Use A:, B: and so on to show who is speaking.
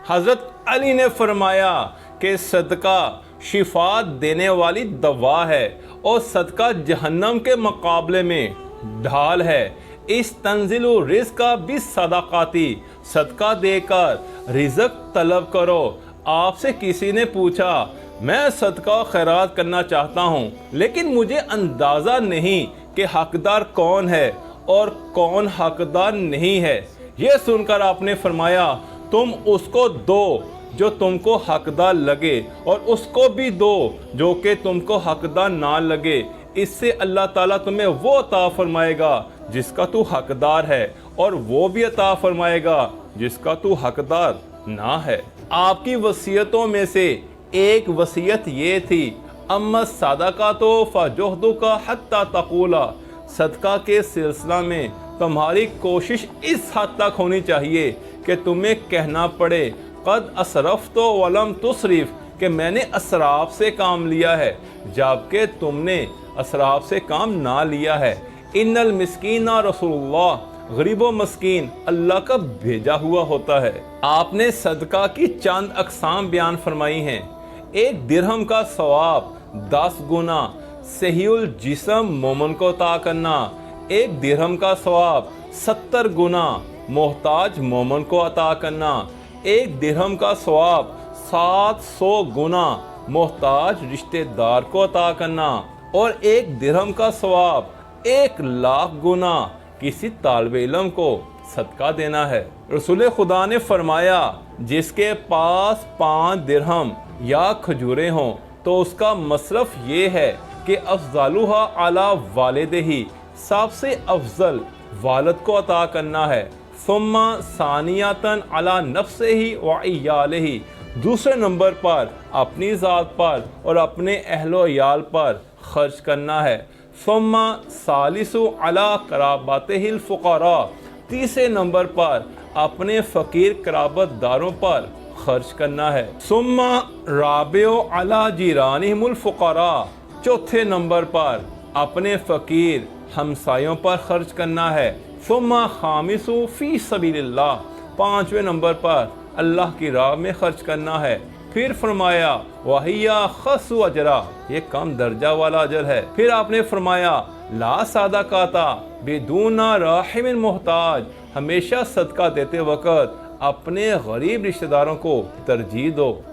A: حضرت علی نے فرمایا کہ صدقہ شفا دینے والی دوا ہے اور صدقہ جہنم کے مقابلے میں ڈھال ہے۔ اس تنزل رزق کا بھی صدقاتی، صدقہ دے کر رزق طلب کرو۔ آپ سے کسی نے پوچھا میں صدقہ خیرات کرنا چاہتا ہوں لیکن مجھے اندازہ نہیں کہ حقدار کون ہے اور کون حقدار نہیں ہے۔ یہ سن کر آپ نے فرمایا تم اس کو دو جو تم کو حقدار لگے اور اس کو بھی دو جو کہ تم کو حقدار نہ لگے۔ اس سے اللہ تعالیٰ تمہیں وہ عطا فرمائے گا جس کا تو حقدار ہے اور وہ بھی عطا فرمائے گا جس کا تو حقدار نہ ہے۔ آپ کی وصیتوں میں سے ایک وصیت یہ تھی اما الصدقۃ فجہدک حتی تقولا، صدقہ کے سلسلہ میں تمہاری کوشش اس حد تک ہونی چاہیے کہ تمہیں کہنا پڑے قد اسرفت ولم تسرف، کہ میں نے اسراف سے کام لیا ہے جبکہ تم نے اسراف سے کام نہ لیا ہے۔ ان المسکین رسول اللہ، غریب و مسکین اللہ کا بھیجا ہوا ہوتا ہے۔ آپ نے صدقہ کی چند اقسام بیان فرمائی ہیں۔ ایک درہم کا ثواب 10 گنا صحیح الجسم مومن کو عطا کرنا، ایک درہم کا ثواب 70 گنا محتاج مومن کو عطا کرنا، ایک درہم کا ثواب 700 گنا محتاج رشتہ دار کو عطا کرنا، اور ایک درہم کا ثواب 1,00,000 گنا کسی طالب علم کو صدقہ دینا ہے۔ رسول خدا نے فرمایا جس کے پاس 5 درہم یا کھجوریں ہوں تو اس کا مصرف یہ ہے کہ افضلھا علی والدہ، سب سے افضل والد کو عطا کرنا ہے، ثم ثانیۃ علی نفسہ وعیالہ، دوسرے نمبر پر اپنی ذات پر اور اپنے اہل و عیال پر خرچ کرنا ہے، ثم ثالث علی قرابتہ الفقراء، تیسرے نمبر پر اپنے فقیر قرابت داروں پر خرچ کرنا ہے، ثم رابع علی جیرانہم الفقراء، چوتھے نمبر پر اپنے فقیر ہمسایوں پر خرچ کرنا ہے، ثم خامس فی سبیل اللہ، پانچویں نمبر پر اللہ کی راہ میں خرچ کرنا ہے۔ پھر فرمایا وَهِيَ خَصُّ اجرا، یہ کم درجہ والا اجر ہے۔ پھر آپ نے فرمایا لا صدقۃ بدون راحم محتاج، ہمیشہ صدقہ دیتے وقت اپنے غریب رشتہ داروں کو ترجیح دو۔